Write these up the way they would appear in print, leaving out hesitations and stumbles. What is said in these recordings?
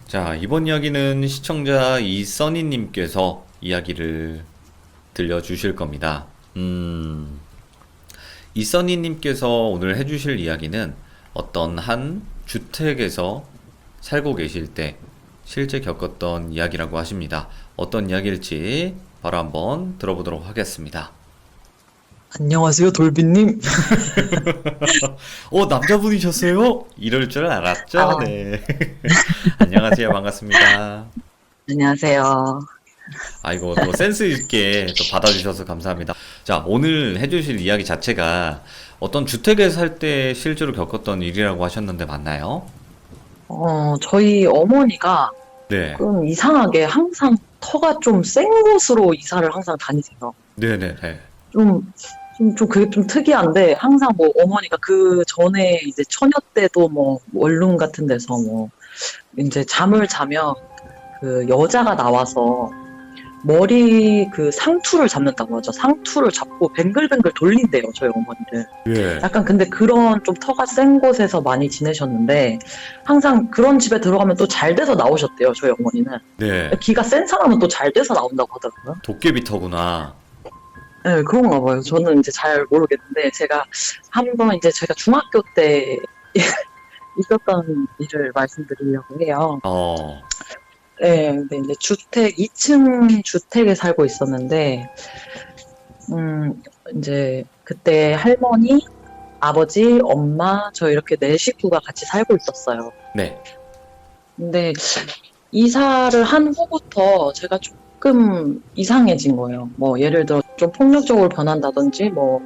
자, 이번 이야기는 시청자 이써니님께서 이야기를 들려주실 겁니다. 이써니님께서 오늘 해주실 이야기는 어떤 한 주택에서 살고 계실 때 실제 겪었던 이야기라고 하십니다. 어떤 이야기일지 바로 한번 들어보도록 하겠습니다. 안녕하세요, 돌비님. 남자분이셨어요? 이럴 줄 알았죠? 아, 네. 안녕하세요. 반갑습니다. 안녕하세요. 아이고, 또 센스 있게 또 받아주셔서 감사합니다. 자, 오늘 해주실 이야기 자체가 어떤 주택에 살 때 실제로 겪었던 일이라고 하셨는데 맞나요? 저희 어머니가 네. 좀 이상하게 항상 터가 좀 센 곳으로 이사를 항상 다니세요. 네네네. 좀, 그게 좀 특이한데, 항상 뭐 어머니가 그 전에 이제 처녀 때도 뭐 원룸 같은 데서 뭐 이제 잠을 자면 그 여자가 나와서 머리 그 상투를 잡는다고 하죠. 상투를 잡고 뱅글뱅글 돌린대요, 저희 어머니를. 예. 약간 근데 그런 좀 터가 센 곳에서 많이 지내셨는데 항상 그런 집에 들어가면 또 잘 돼서 나오셨대요, 저희 어머니는. 네. 기가 센 사람은 또 잘 돼서 나온다고 하더라고요. 도깨비터구나. 네, 그런가 봐요. 저는 이제 잘 모르겠는데 제가 한번 이제 제가 중학교 때 있었던 일을 말씀드리려고 해요. 어, 네, 근데 이제 2층 주택에 살고 있었는데, 이제 그때 할머니, 아버지, 엄마, 저 이렇게 네 식구가 같이 살고 있었어요. 네. 근데 이사를 한 후부터 제가 조금 이상해진 거예요. 뭐 예를 들어 좀 폭력적으로 변한다든지 뭐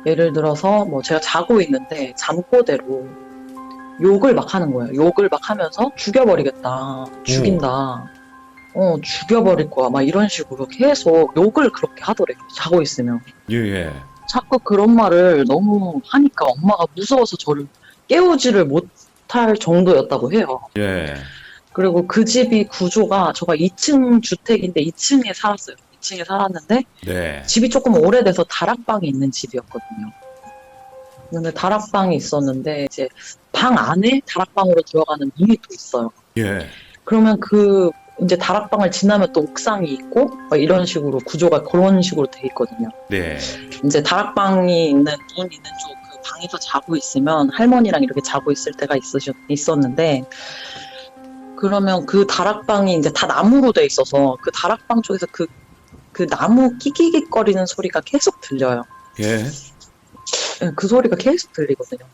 예를 들어서 뭐 제가 자고 있는데 잠꼬대로 욕을 막 하는 거예요. 욕을 막 하면서 죽여버리겠다. 오, 죽인다. 죽여버릴 거야. 막 이런 식으로 계속 욕을 그렇게 하더래요. 자고 있으면. 예, 예. 자꾸 그런 말을 너무 하니까 엄마가 무서워서 저를 깨우지를 못할 정도였다고 해요. 예. 그리고 그 집이 구조가 저가 2층 주택인데 2층에 살았어요. 2층에 살았는데 네. 집이 조금 오래돼서 다락방이 있는 집이었거든요. 근데 다락방이 있었는데 이제 방 안에 다락방으로 들어가는 문이 또 있어요. 예. 그러면 그 이제 다락방을 지나면 또 옥상이 있고 막 이런 식으로 구조가 그런 식으로 돼 있거든요. 네. 이제 다락방이 있는 문 있는 쪽 그 방에서 자고 있으면 할머니랑 이렇게 자고 있을 때가 있었는데 그러면 그 다락방이 이제 다 나무로 돼 있어서 그 다락방 쪽에서 그 나무 끼기기거리는 소리가 계속 들려요. 예. 예, 그 소리가 계속 들리거든요.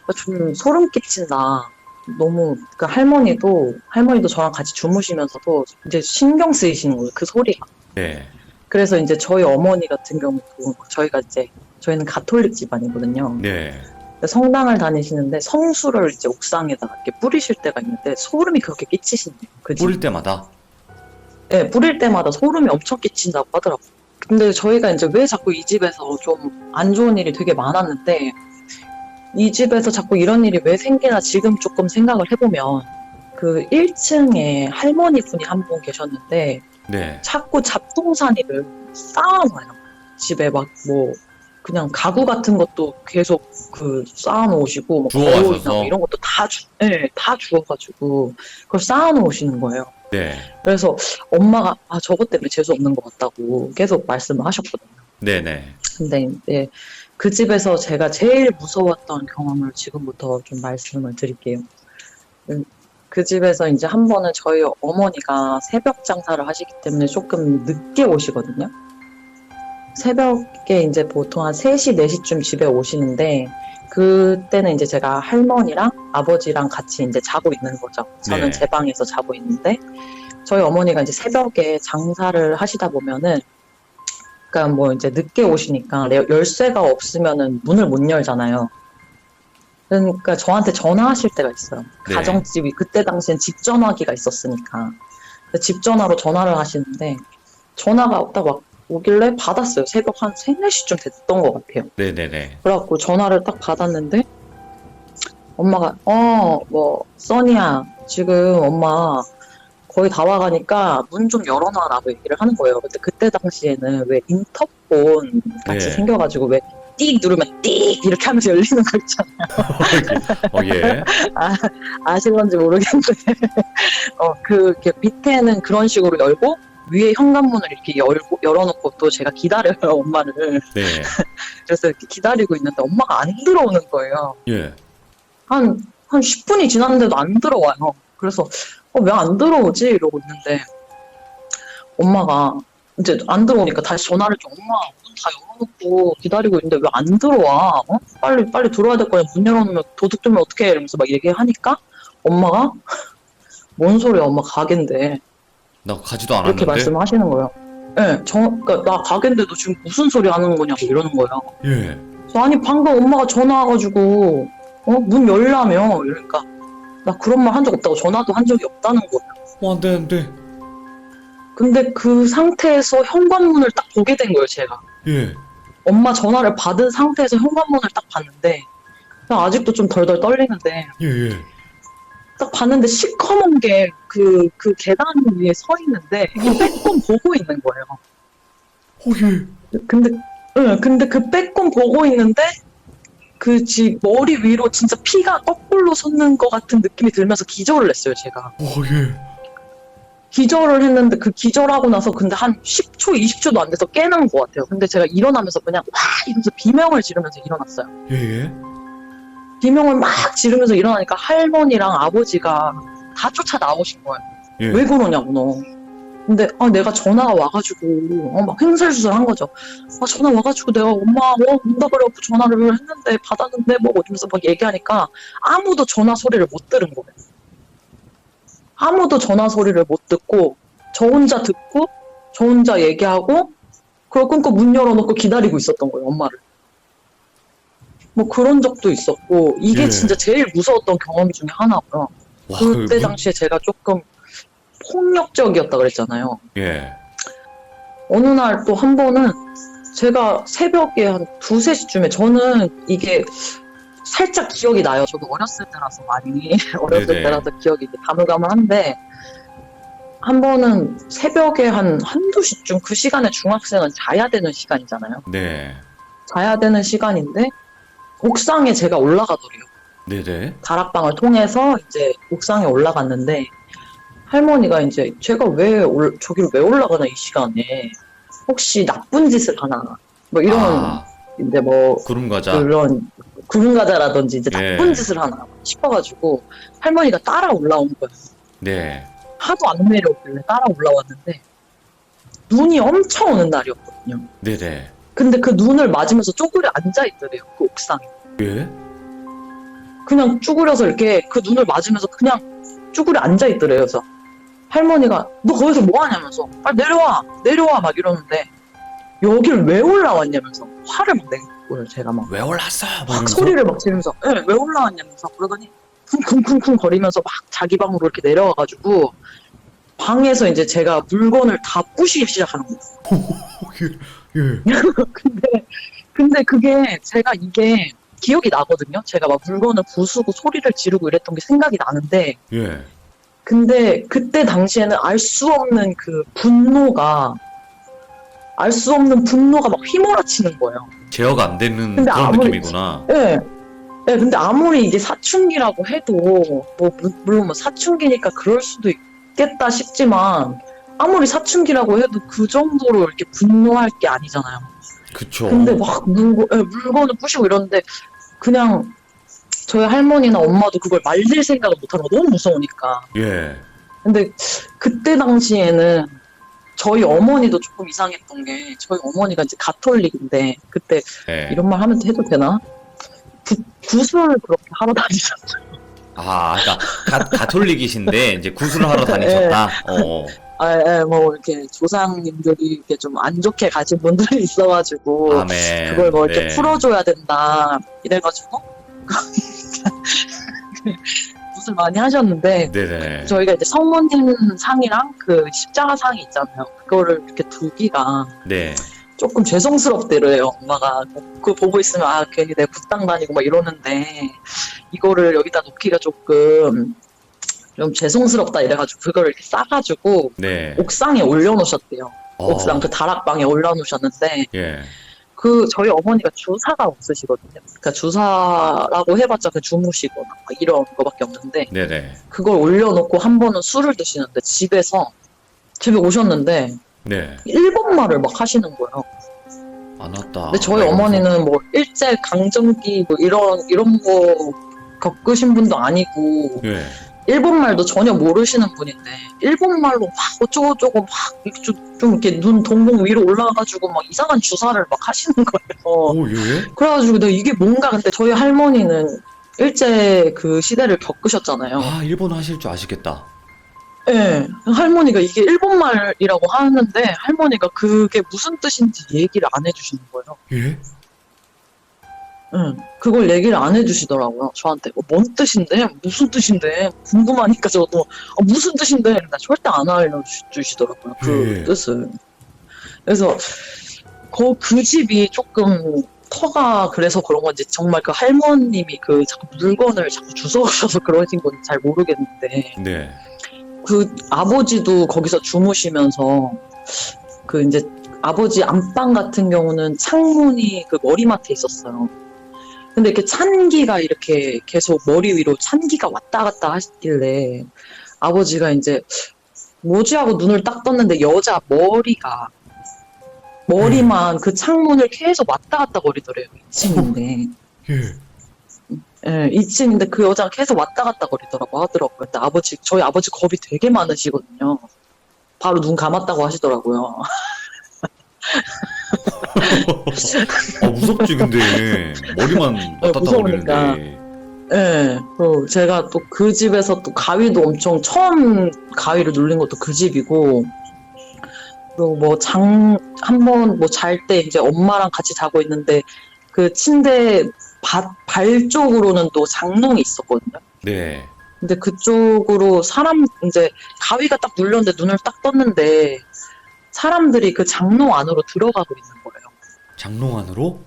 그래서 좀 소름 끼친다. 너무 그 할머니도 저랑 같이 주무시면서도 이제 신경 쓰이시는 거예요. 그 소리가. 네. 그래서 이제 저희 어머니 같은 경우도 저희는 가톨릭 집안이거든요. 네. 성당을 다니시는데 성수를 이제 옥상에다가 이렇게 뿌리실 때가 있는데 소름이 그렇게 끼치신대요. 그 집. 뿌릴 때마다. 네, 뿌릴 때마다 소름이 엄청 끼친다고 하더라고요. 근데 저희가 이제 왜 자꾸 이 집에서 좀 안 좋은 일이 되게 많았는데 이 집에서 자꾸 이런 일이 왜 생기나 지금 조금 생각을 해보면 그 1층에 할머니 분이 한 분 계셨는데 네. 자꾸 잡동사니를 쌓아놔요. 집에 막 뭐 그냥 가구 같은 것도 계속 그 쌓아놓으시고 뭐 거울이나 뭐 주워가셔서. 이런 것도 다 주워가지고 그걸 쌓아놓으시는 거예요. 네. 그래서 엄마가 저것 때문에 재수 없는 것 같다고 계속 말씀을 하셨거든요. 네네. 근데 이제 그 집에서 제가 제일 무서웠던 경험을 지금부터 좀 말씀을 드릴게요. 그 집에서 이제 한 번은 저희 어머니가 새벽 장사를 하시기 때문에 조금 늦게 오시거든요. 새벽에 이제 보통 한 3시, 4시쯤 집에 오시는데 그때는 이제 제가 할머니랑 아버지랑 같이 이제 자고 있는 거죠. 저는 네. 제 방에서 자고 있는데 저희 어머니가 이제 새벽에 장사를 하시다 보면은 그러니까 뭐 이제 늦게 오시니까 열쇠가 없으면은 문을 못 열잖아요. 그러니까 저한테 전화하실 때가 있어요. 네. 가정집이 그때 당시엔 집 전화기가 있었으니까 집 전화로 전화를 하시는데 전화가 딱 오길래 받았어요. 새벽 한 3, 4시쯤 됐던 것 같아요. 네네네. 그래갖고 전화를 딱 받았는데 엄마가 뭐 써니야 지금 엄마 거의 다 와가니까 문 좀 열어놔라고 얘기를 하는 거예요. 근데 그때 당시에는 왜 인터폰 같이 네. 생겨가지고 왜 띡 누르면 띡 이렇게 하면서 열리는 거 있잖아요. 예. 아실런지 모르겠는데 그 밑에는 그런 식으로 열고 위에 현관문을 이렇게 열어놓고 또 제가 기다려요 엄마를. 네. 그래서 이렇게 기다리고 있는데 엄마가 안 들어오는 거예요. 예. 한 10분이 지났는데도 안 들어와요. 그래서 왜 안 들어오지? 이러고 있는데 엄마가 이제 안 들어오니까 다시 전화를 좀 엄마 문 다 열어놓고 기다리고 있는데 왜 안 들어와? 빨리 들어와야 될 거야. 문 열어놓으면 도둑 들면 어떡해? 이러면서 막 얘기하니까 엄마가 뭔 소리야 엄마 가게인데 나 가지도 이렇게 않았는데. 말씀하시는 거예요. 네, 그러니까 나 가게인데도 지금 무슨 소리 하는 거냐고 이러는 거예요. 예. 그래서 아니 방금 엄마가 전화 와가지고 문 열라며 이러니까 나 그런 말 한 적 없다고 전화도 한 적이 없다는 거예요. 안 되는데. 근데 그 상태에서 현관문을 딱 보게 된 거예요 제가. 예. 엄마 전화를 받은 상태에서 현관문을 딱 봤는데 그냥 아직도 좀 덜덜 떨리는데 예, 예. 딱 봤는데 시커먼 게 그 계단 위에 서 있는데 빼꼼 보고 있는 거예요. 예. 근데 그 빼꼼 보고 있는데 그 머리 위로 진짜 피가 거꾸로 솟는 것 같은 느낌이 들면서 기절을 했어요 제가. 예. 기절을 했는데 그 기절하고 나서 근데 한 10초 20초도 안 돼서 깨난 것 같아요. 근데 제가 일어나면서 그냥 와 이러면서 비명을 지르면서 일어났어요. 예, 예. 비명을 막 지르면서 일어나니까 할머니랑 아버지가 다 쫓아 나오신 거예요. 예. 왜 그러냐고 너. 근데 내가 전화가 와가지고 막 횡설수설 한 거죠. 전화 와가지고 내가 엄마 응답하려고 전화를 했는데 받았는데 뭐 어쩌면서 막 얘기하니까 아무도 전화 소리를 못 들은 거예요. 아무도 전화 소리를 못 듣고 저 혼자 듣고 저 혼자 얘기하고 그걸 끊고 문 열어놓고 기다리고 있었던 거예요 엄마를. 뭐 그런 적도 있었고 이게 예. 진짜 제일 무서웠던 경험 중에 하나고요. 와, 그때 당시에 제가 조금 폭력적이었다 그랬잖아요. 예. 어느 날 또 한 번은 제가 새벽에 한 2, 3시쯤에 저는 이게 살짝 기억이 나요. 저도 어렸을 때라서 많이 어렸을 네네. 때라서 기억이 가물가물한데 한 번은 새벽에 한두 시쯤 그 시간에 중학생은 자야 되는 시간이잖아요. 네. 자야 되는 시간인데 옥상에 제가 올라가더래요. 네네. 다락방을 통해서 이제 옥상에 올라갔는데 할머니가 이제 제가 저기를 왜 올라가나 이 시간에 혹시 나쁜 짓을 하나 뭐 이런 이제 뭐 구름 과자. 그런 구름 과자라든지 이제 예. 나쁜 짓을 하나 싶어가지고 할머니가 따라 올라온 거예요. 네. 하도 안 내려오길래 따라 올라왔는데 눈이 엄청 오는 날이었거든요. 네네. 근데 그 눈을 맞으면서 쪼그려 앉아있더래요 그 옥상에. 예? 그냥 쭈그려서 이렇게 그 눈을 맞으면서 그냥 쭈그려 앉아있더래요. 그래서 할머니가 너 거기서 뭐 하냐면서 빨리 내려와 막 이러는데 여길 왜 올라왔냐면서 화를 막 낸 거예요. 제가 막 왜 올랐어? 막 소리를 막 지르면서 왜 올라왔냐면서 그러더니 쿵쿵쿵쿵 거리면서 막 자기 방으로 이렇게 내려와가지고 방에서 이제 제가 물건을 다 부시기 시작하는 거예요. 예. 근데 그게 제가 이게 기억이 나거든요. 제가 막 물건을 부수고 소리를 지르고 이랬던 게 생각이 나는데 예. 근데 그때 당시에는 알 수 없는 그 분노가 막 휘몰아치는 거예요. 제어가 안 되는 근데 그런 아무리- 느낌이구나. 예. 네, 근데 아무리 이게 사춘기라고 해도 물론 뭐 사춘기니까 그럴 수도 있겠다 싶지만 아무리 사춘기라고 해도 그 정도로 이렇게 분노할 게 아니잖아요. 그쵸. 근데 막 물건을 부시고 이러는데 그냥 저희 할머니나 엄마도 그걸 말릴 생각을 못하는 거 너무 무서우니까. 예. 근데 그때 당시에는 저희 어머니도 조금 이상했던 게 저희 어머니가 이제 가톨릭인데 그때 예. 이런 말 하면 해도 되나? 구슬을 그렇게 하러 다니셨어요. 그러니까 가톨릭이신데 이제 구슬을 하러 다니셨다. 뭐 이렇게 조상님들이 이렇게 좀 안 좋게 가신 분들이 있어가지고 아멘. 그걸 뭐 이렇게 네. 풀어줘야 된다 이래가지고 구슬 많이 하셨는데 네네. 저희가 이제 성모님 상이랑 그 십자가 상이 있잖아요. 그거를 이렇게 두기가 네. 조금 죄송스럽대래요. 엄마가 그거 보고 있으면 괜히 내가 굿당 다니고 막 이러는데 이거를 여기다 놓기가 조금 좀 죄송스럽다 이래가지고 그거를 이렇게 싸가지고 네. 옥상에 올려놓으셨대요. 옥상 그 다락방에 올려놓으셨는데 예. 저희 어머니가 주사가 없으시거든요. 그러니까 주사라고 해봤자 그 주무시거나 막 이런 거밖에 없는데, 네네. 그걸 올려놓고 한 번은 술을 드시는데 집에 오셨는데, 네. 일본말을 막 하시는 거예요. 안 왔다. 근데 저희 막 이러면서. 어머니는 뭐 일제 강점기 뭐 이런 거 겪으신 분도 아니고, 예. 일본말도 전혀 모르시는 분인데 일본말로 막 어쩌고저쩌고 막 이렇게 좀 이렇게 눈 동공 위로 올라가가지고 막 이상한 주사를 막 하시는 거예요. 오, 예? 그래가지고 내가 이게 뭔가 근데 저희 할머니는 일제 그 시대를 겪으셨잖아요. 아, 일본어 하실 줄 아시겠다. 예, 할머니가 이게 일본말이라고 하는데 할머니가 그게 무슨 뜻인지 얘기를 안 해주시는 거예요. 예? 응, 그걸 얘기를 안 해주시더라고요, 저한테. 뭔 뜻인데? 무슨 뜻인데? 궁금하니까 저도, 무슨 뜻인데? 나 절대 안 알려주시더라고요, 그 예. 뜻을. 그래서, 그 집이 조금, 터가 그래서 그런 건지, 정말 그 할머님이 그 자꾸 물건을 자꾸 주워오셔서 그러신 건지 잘 모르겠는데, 네. 그 아버지도 거기서 주무시면서, 그 이제, 아버지 안방 같은 경우는 창문이 그 머리맡에 있었어요. 근데 이렇게 찬기가 이렇게 계속 머리 위로 찬기가 왔다 갔다 하시길래 아버지가 이제 뭐지 하고 눈을 딱 떴는데 여자 머리만 그 창문을 계속 왔다 갔다 거리더래요. 2층인데. 예. 예, 2층인데 그 여자가 계속 왔다 갔다 거리더라고 하더라고요. 근데 저희 아버지 겁이 되게 많으시거든요. 바로 눈 감았다고 하시더라고요. 무섭지, 근데. 머리만 왔다 갔다 무서우니까. 거리는데. 예, 그리고 제가 또 그 집에서 또 가위도 엄청 처음 가위를 눌린 것도 그 집이고, 그리고 뭐 한 번 뭐 잘 때 이제 엄마랑 같이 자고 있는데 그 침대 발 쪽으로는 또 장롱이 있었거든요. 네. 근데 그쪽으로 이제 가위가 딱 눌렸는데 눈을 딱 떴는데 사람들이 그 장롱 안으로 들어가고 있는 거예요. 장롱 안으로?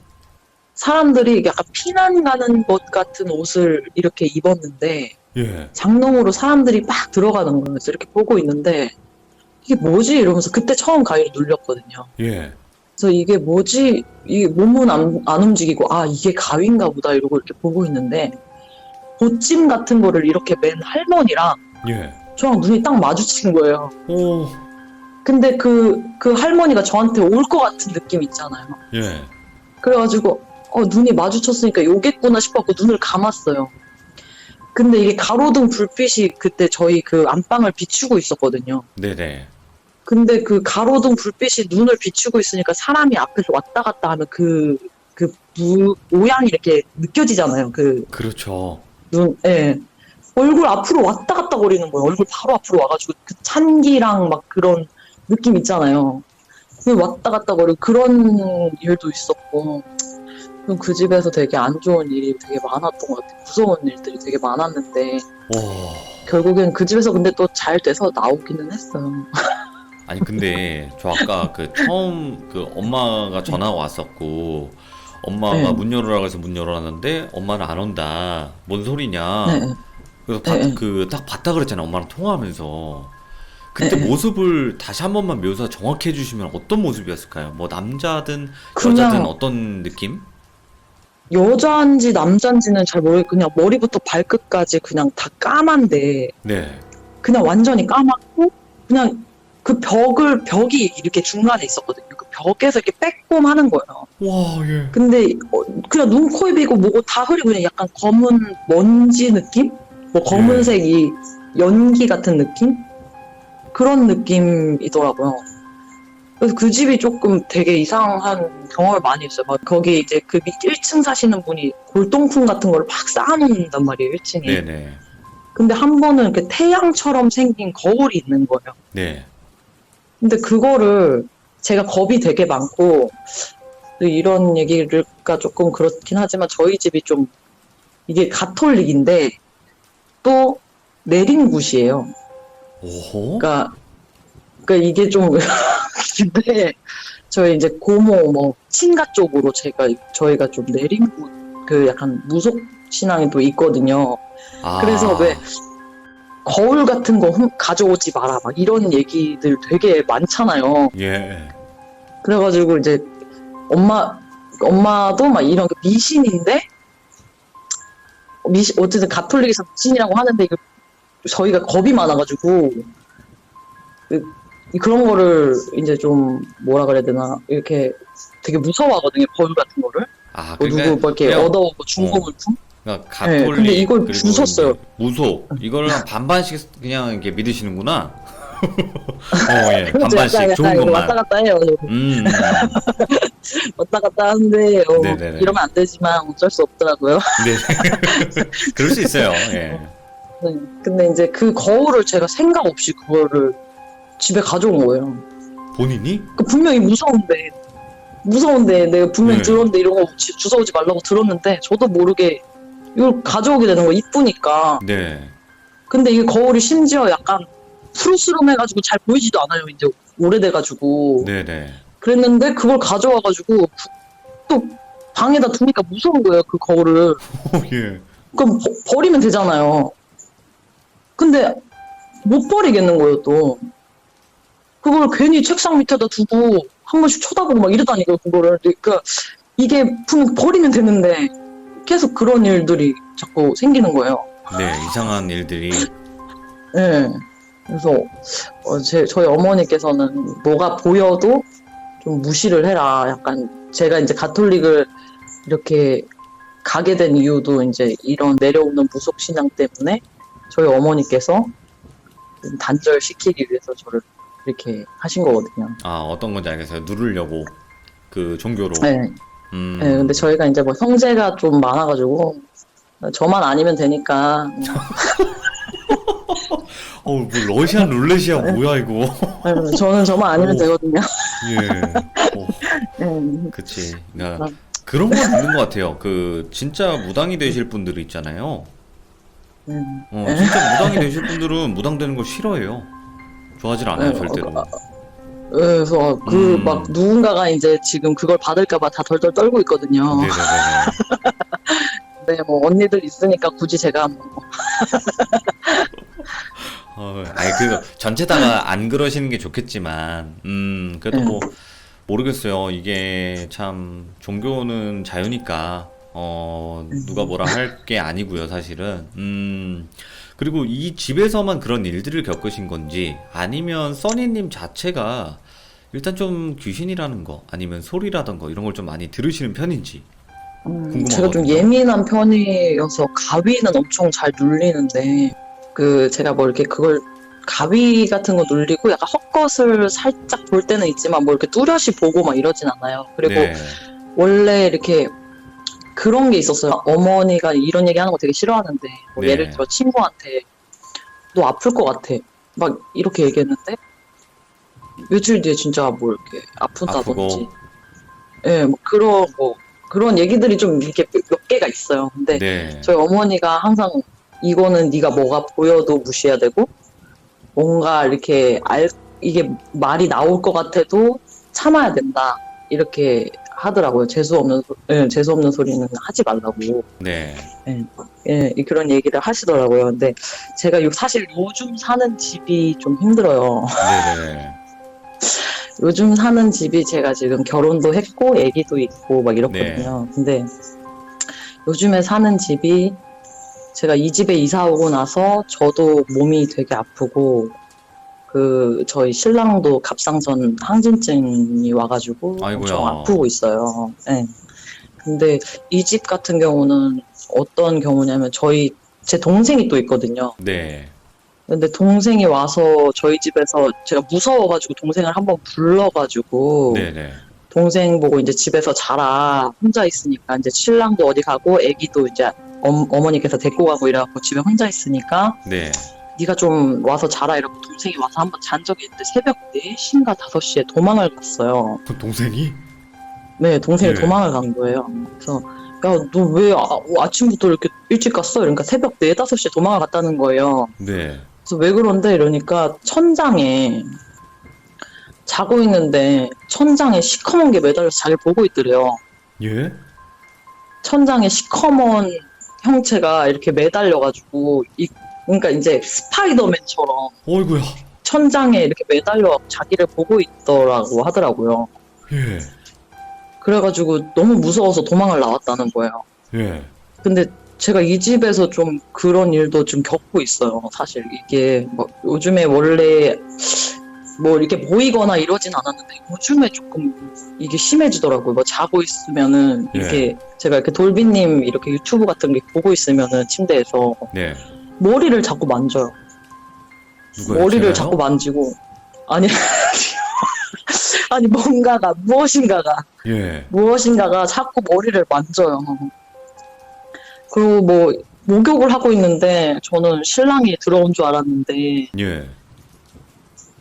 사람들이 약간 피난 가는 것 같은 옷을 이렇게 입었는데 예. 장롱으로 사람들이 막 들어가는 거예요. 그래서 이렇게 보고 있는데 이게 뭐지? 이러면서 그때 처음 가위를 눌렸거든요. 예. 그래서 이게 뭐지? 이 몸은 안 움직이고 이게 가위인가 보다 이러고 이렇게 보고 있는데 보찜 같은 거를 이렇게 맨 할머니랑 예. 저랑 눈이 딱 마주친 거예요. 오. 근데 그 할머니가 저한테 올 것 같은 느낌 있잖아요. 예. 그래가지고 눈이 마주쳤으니까 요겠구나 싶어갖고 눈을 감았어요. 근데 이게 가로등 불빛이 그때 저희 그 안방을 비추고 있었거든요. 네네. 근데 그 가로등 불빛이 눈을 비추고 있으니까 사람이 앞에서 왔다 갔다 하면 모양이 이렇게 느껴지잖아요. 그렇죠. 예. 얼굴 앞으로 왔다 갔다 거리는 거예요. 얼굴 바로 앞으로 와가지고 그 찬기랑 막 그런 느낌 있잖아요. 왔다 갔다 거리고 그런 일도 있었고, 그 집에서 되게 안 좋은 일이 되게 많았던 것 같아요. 무서운 일들이 되게 많았는데, 오. 결국엔 그 집에서 근데 또 잘 돼서 나오기는 했어요. 아니, 근데 저 아까 처음 엄마가 전화가 왔었고, 엄마가 네. 문 열어라고 해서 문 열어놨는데, 엄마는 안 온다. 뭔 소리냐. 네. 그래서 네. 딱 봤다 그랬잖아, 엄마랑 통화하면서. 그때 네. 모습을 다시 한 번만 묘사 정확히 해주시면 어떤 모습이었을까요? 뭐 남자든 그냥 여자든 어떤 느낌? 여자인지 남자인지는 잘 모르겠고 그냥 머리부터 발끝까지 그냥 다 까만데 네. 그냥 완전히 까맣고 그냥 그 벽이 이렇게 중간에 있었거든요. 그 벽에서 이렇게 빼꼼하는 거예요. 와, 예. 근데 그냥 눈, 코, 입이고 뭐고 다 흐리고 그냥 약간 검은 먼지 느낌? 뭐 검은색이 연기 같은 느낌? 그런 느낌이더라고요. 그래서 그 집이 조금 되게 이상한 경험을 많이 했어요. 막 거기 이제 그 1층 사시는 분이 골동품 같은 걸 막 쌓아놓는단 말이에요, 1층에. 네네. 근데 한 번은 이렇게 태양처럼 생긴 거울이 있는 거예요. 네. 근데 그거를 제가 겁이 되게 많고 이런 얘기가 조금 그렇긴 하지만 저희 집이 좀 이게 가톨릭인데 또 내린굿이에요. 오호. 그러니까 이게 좀 근데 저희 이제 고모 뭐 친가 쪽으로 저희가 좀 내린굿 그 약간 무속 신앙이 또 있거든요. 그래서 왜 거울 같은 거 가져오지 마라 막 이런 얘기들 되게 많잖아요. 예. 그래가지고 이제 엄마 엄마도 막 이런 그 미신인데, 어쨌든 가톨릭에서 미신이라고 하는데, 이거 저희가 겁이 많아가지고, 그, 그런 거를 이제 좀, 뭐라 그래야 되나, 이렇게 되게 무서워하거든요, 벌 같은 거를. 아, 뭐 누구 그러니까 뭐 이렇게 그냥 얻어오고 중고물품? 그러니까 네, 가톨릭 근데 이걸 그리고 주웠어요. 이제 무속 이거를 한 반반씩 그냥 이렇게 믿으시는구나. 예, 그래서 반반씩 좋은 이거 왔다 것만. 갔다 해요. 음, 왔다 갔다 하는데, 네네네. 이러면 안 되지만 어쩔 수 없더라고요. 네, 그럴 수 있어요. 예. 네. 근데 이제 그 거울을 제가 생각 없이 그거를 집에 가져온 거예요. 본인이? 분명히 무서운데 내가 분명히 네. 들었는데 이런 거 주워오지 말라고 들었는데 저도 모르게 이걸 가져오게 되는 거 이쁘니까. 네. 근데 이 거울이 심지어 약간 푸르스름해가지고 잘 보이지도 않아요. 이제 오래돼가지고. 네네. 그랬는데 그걸 가져와가지고 또 방에다 두니까 무서운 거예요. 그 거울을. 예. 그럼 버리면 되잖아요. 근데 못 버리겠는 거예요, 또. 그걸 괜히 책상 밑에다 두고 한 번씩 쳐다보고 막 이러다니까요, 그거를. 그러니까 이게 분명 버리면 되는데 계속 그런 일들이 자꾸 생기는 거예요. 네, 이상한 일들이. 예. 그래서 저희 어머니께서는 뭐가 보여도 좀 무시를 해라. 약간 제가 이제 가톨릭을 이렇게 가게 된 이유도 이제 이런 내려오는 무속 신앙 때문에 저희 어머니께서 좀 단절시키기 위해서 저를 이렇게 하신 거거든요. 아, 어떤 건지 알겠어요. 누르려고 그 종교로. 네. 네, 근데 저희가 이제 뭐 형제가 좀 많아가지고 저만 아니면 되니까. 뭐 러시안 룰렛이야 뭐야 이거. 네, 저는 저만 아니면 오. 되거든요. 예. 네. 그치. 그러니까 그런 건 있는 것 같아요. 그 진짜 무당이 되실 분들 있잖아요. 진짜 무당이 되실 분들은 무당되는 걸 싫어해요. 좋아하질 않아요, 네, 절대로. 그래서 막 누군가가 이제 지금 그걸 받을까봐 다 덜덜 떨고 있거든요. 네네네. 네, 뭐 언니들 있으니까 굳이 제가 뭐. 아니 그래서 전체 다가 안 그러시는 게 좋겠지만, 그래도 뭐 모르겠어요. 이게 참 종교는 자유니까 누가 뭐라 할 게 아니고요, 사실은. 그리고 이 집에서만 그런 일들을 겪으신 건지 아니면 써니님 자체가 일단 좀 귀신이라는 거 아니면 소리라던가 이런 걸 좀 많이 들으시는 편인지 제가 좀 궁금하거든요. 예민한 편이어서 가위는 엄청 잘 눌리는데 제가 뭐 이렇게 그걸 가위 같은 거 눌리고 약간 헛것을 살짝 볼 때는 있지만 뭐 이렇게 뚜렷이 보고 막 이러진 않아요. 그리고 네. 원래 이렇게 그런 게 있었어요. 어머니가 이런 얘기 하는 거 되게 싫어하는데 뭐 네. 예를 들어 친구한테 너 아플 것 같아 막 이렇게 얘기했는데 며칠 뒤에 진짜 뭐 이렇게 아픈다든지 아프고. 예, 뭐 그런 얘기들이 좀 이렇게 몇 개가 있어요. 근데 네. 저희 어머니가 항상 이거는 네가 뭐가 보여도 무시해야 되고 뭔가 이렇게 이게 말이 나올 것 같아도 참아야 된다 이렇게 하더라고요. 재수 없는 소리는 하지 말라고. 네. 그런 얘기를 하시더라고요. 근데 제가 사실 요즘 사는 집이 좀 힘들어요. 네네. 요즘 사는 집이 제가 지금 결혼도 했고 애기도 있고 막 이렇거든요. 근데 요즘에 사는 집이 제가 이 집에 이사 오고 나서 저도 몸이 되게 아프고 저희 신랑도 갑상선 항진증이 와가지고 아이고야. 엄청 아프고 있어요. 네. 근데 이 집 같은 경우는 어떤 경우냐면 제 동생이 또 있거든요. 네. 근데 동생이 와서 저희 집에서 제가 무서워가지고 동생을 한번 불러가지고 네네. 동생 보고 이제 집에서 자라 혼자 있으니까 이제 신랑도 어디 가고 애기도 이제 어머니께서 데리고 가고 이래갖고 집에 혼자 있으니까 네. 네가 좀 와서 자라 이러고 동생이 와서 한번 잔 적이 있는데 새벽 4시인가 5시에 도망을 갔어요. 그 동생이? 네, 동생이 네. 도망을 간 거예요. 그래서 야, 너 왜 아침부터 이렇게 일찍 갔어? 그러니까 새벽 4, 5시에 도망을 갔다는 거예요. 네. 그래서 왜 그런데 이러니까 천장에 자고 있는데 천장에 시커먼 게 매달려서 자기를 보고 있더래요. 예? 천장에 시커먼 형체가 이렇게 매달려가지고 그러니까 이제 스파이더맨처럼 어이구야. 천장에 이렇게 매달려 자기를 보고 있더라고 하더라고요. 예. 그래가지고 너무 무서워서 도망을 나왔다는 거예요. 예. 근데 제가 이 집에서 좀 그런 일도 좀 겪고 있어요. 사실 이게 뭐 요즘에 원래 뭐 이렇게 보이거나 이러진 않았는데 요즘에 조금 이게 심해지더라고요. 뭐 자고 있으면은 예. 이렇게 제가 이렇게 돌비님 이렇게 유튜브 같은 게 보고 있으면은 침대에서 네. 머리를 자꾸 만져요. 누가요? 머리를 제가요? 자꾸 만지고 아니 아니 뭔가가 예. 무엇인가가 자꾸 머리를 만져요. 그리고 뭐 목욕을 하고 있는데 저는 신랑이 들어온 줄 알았는데 예.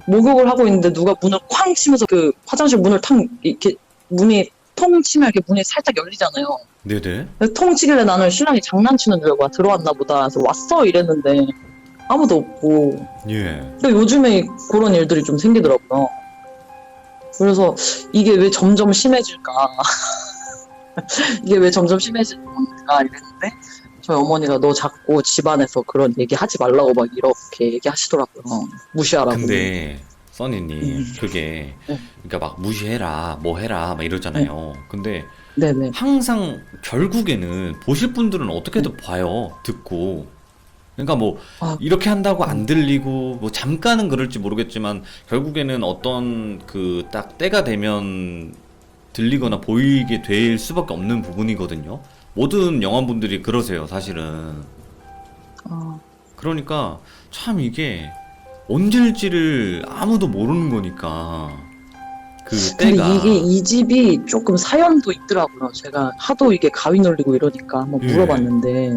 목욕을 하고 있는데 누가 문을 쾅 치면서 그 화장실 문을 탁 이렇게 문이 통 치면 이렇게 문이 살짝 열리잖아요. 네네. 그래서 통 치길래 나는 신랑이 장난치는 줄 알고 들어왔나 보다 해서 왔어 이랬는데 아무도 없고. 예. 근데 요즘에 그런 일들이 좀 생기더라고요. 그래서 이게 왜 점점 심해질까? 이게 왜 점점 심해질까? 이랬는데 저희 어머니가 너 자꾸 집안에서 그런 얘기 하지 말라고 막 이렇게 얘기하시더라고요. 무시하라고. 근데 써니님 그게 네, 그러니까 막 무시해라 뭐 해라 막 네, 이러잖아요. 근데 네네. 항상 결국에는 보실 분들은 네. 어떻게든 봐요. 듣고. 그러니까 뭐 아, 이렇게 한다고 네. 안 들리고 뭐 잠깐은 그럴지 모르겠지만 결국에는 어떤 그 딱 때가 되면 들리거나 보이게 될 수밖에 없는 부분이거든요. 모든 영화분들이 그러세요, 사실은. 아, 그러니까 참 이게 언제일지를 아무도 모르는 거니까 그 근데 이게 때가. 이 집이 조금 사연도 있더라고요. 제가 하도 이게 가위 눌리고 이러니까 한번 예. 물어봤는데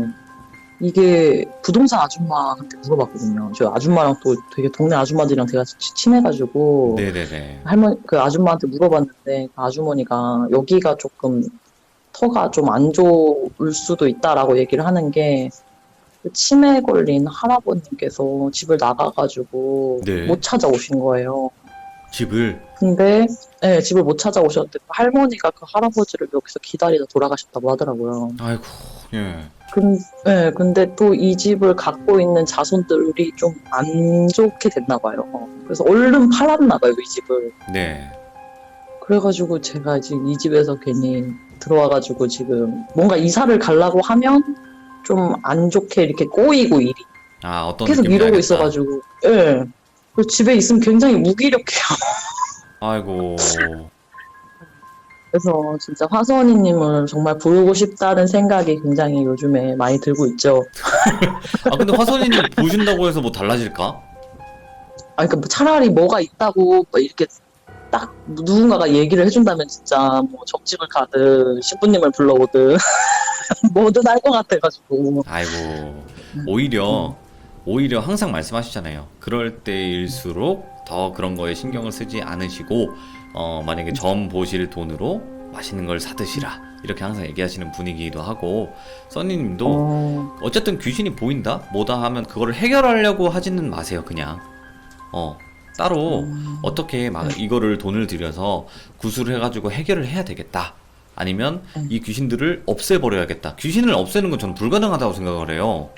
이게 부동산 아줌마한테 물어봤거든요. 저 아줌마랑 또 되게 동네 아줌마들이랑 되게 친해가지고 네네네. 할머니 그 아줌마한테 물어봤는데 그 아주머니가 여기가 조금 터가 좀 안 좋을 수도 있다라고 얘기를 하는 게 그 치매 걸린 할아버님께서 집을 나가가지고 네. 못 찾아오신 거예요. 집을. 근데 네, 집을 못 찾아오셨는데 그 할머니가 그 할아버지를 여기서 기다리다 돌아가셨다고 하더라고요. 아이고. 예. 네, 근데 또 이 집을 갖고 있는 자손들이 좀 안 좋게 됐나 봐요. 그래서 얼른 팔았나 봐요, 이 집을. 네. 그래가지고 제가 지금 이 집에서 괜히 들어와가지고 지금 뭔가 이사를 가려고 하면 좀 안 좋게 이렇게 꼬이고 일이 아, 어떤 계속 느낌인지 이러고 알겠다. 있어가지고, 예. 그리고 집에 있으면 굉장히 무기력해요. 아이고. 그래서 진짜 화선이님을 정말 부르고 싶다는 생각이 굉장히 요즘에 많이 들고 있죠. 아, 근데 화선이님 보신다고 해서 뭐 달라질까? 아, 그러니까 뭐 차라리 뭐가 있다고 뭐 이렇게 딱 누군가가 얘기를 해준다면 진짜 뭐 적집을 가든 신부님을 불러오든 뭐든 할 것 같아가지고. 아이고. 음, 음, 오히려 항상 말씀하시잖아요. 그럴 때일수록 더 그런 거에 신경을 쓰지 않으시고, 만약에 점 보실 돈으로 맛있는 걸 사드시라. 이렇게 항상 얘기하시는 분위기이기도 하고, 써니님도 어, 어쨌든 귀신이 보인다? 뭐다 하면 그거를 해결하려고 하지는 마세요, 그냥. 어, 따로 어떻게 네, 막 이거를 돈을 들여서 구술을 해가지고 해결을 해야 되겠다. 아니면 네, 이 귀신들을 없애버려야겠다. 귀신을 없애는 건 저는 불가능하다고 생각을 해요.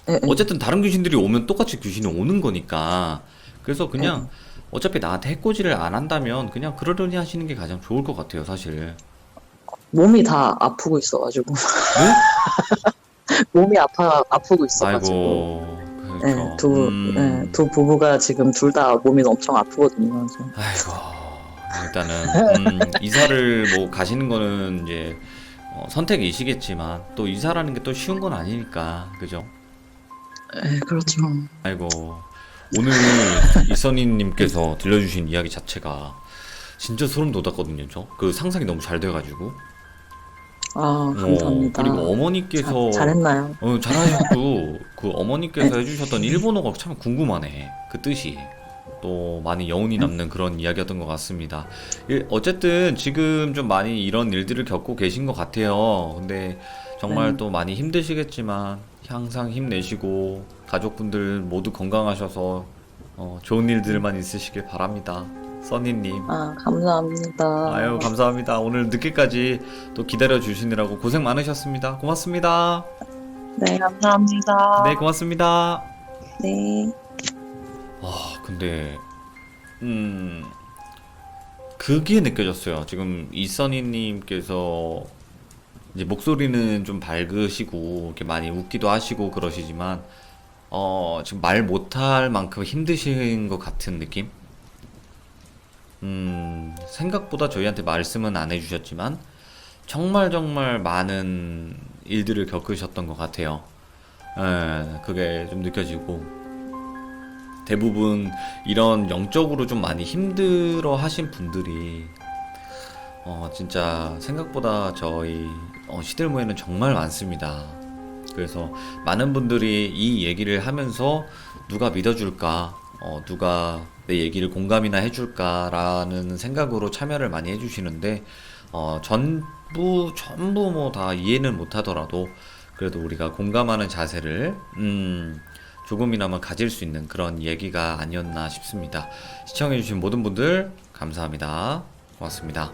네, 네, 어쨌든 다른 귀신들이 오면 똑같이 귀신이 오는 거니까. 그래서 네. 그냥 어차피 나한테 해코지를 안 한다면 그냥 그러려니 하시는 게 가장 좋을 것 같아요, 사실. 몸이 다 아프고 있어가지고. 네? 몸이 아프고 있어가지고. 아이고, 예, 그렇죠. 두 부부가 지금 둘 다 몸이 엄청 아프거든요. 그래서. 아이고, 일단은, 이사를 뭐 가시는 거는 이제, 선택이시겠지만, 또 이사라는 게 또 쉬운 건 아니니까, 그죠? 예, 그렇죠. 아이고, 오늘 이선희님께서 들려주신 이야기 자체가 진짜 소름 돋았거든요, 저. 그 상상이 너무 잘 돼가지고. 아, 감사합니다. 그리고 어머니께서, 잘했나요? 잘하셨고, 그 어머니께서 예, 해주셨던 일본어가 참 궁금하네. 그 뜻이. 또 많이 여운이 예, 남는 그런 이야기였던 것 같습니다. 어쨌든 지금 좀 많이 이런 일들을 겪고 계신 것 같아요. 근데 정말 네. 또 많이 힘드시겠지만 항상 힘내시고 가족분들 모두 건강하셔서 좋은 일들만 있으시길 바랍니다. 써니님. 아, 감사합니다. 아유, 감사합니다. 오늘 늦게까지 또 기다려 주시느라고 고생 많으셨습니다. 고맙습니다. 네, 감사합니다. 네, 고맙습니다. 네. 아, 근데 음, 그게 느껴졌어요. 지금 이써니님께서 이제 목소리는 좀 밝으시고 이렇게 많이 웃기도 하시고 그러시지만 지금 말 못할 만큼 힘드신 것 같은 느낌? 생각보다 저희한테 말씀은 안 해주셨지만 정말 정말 많은 일들을 겪으셨던 것 같아요. 예, 그게 좀 느껴지고 대부분 이런 영적으로 좀 많이 힘들어 하신 분들이 진짜 생각보다 저희 시들모에는 정말 많습니다. 그래서 많은 분들이 이 얘기를 하면서 누가 믿어줄까, 누가 내 얘기를 공감이나 해줄까라는 생각으로 참여를 많이 해주시는데, 전부 뭐 다 이해는 못하더라도, 그래도 우리가 공감하는 자세를, 조금이나마 가질 수 있는 그런 얘기가 아니었나 싶습니다. 시청해주신 모든 분들, 감사합니다. 고맙습니다.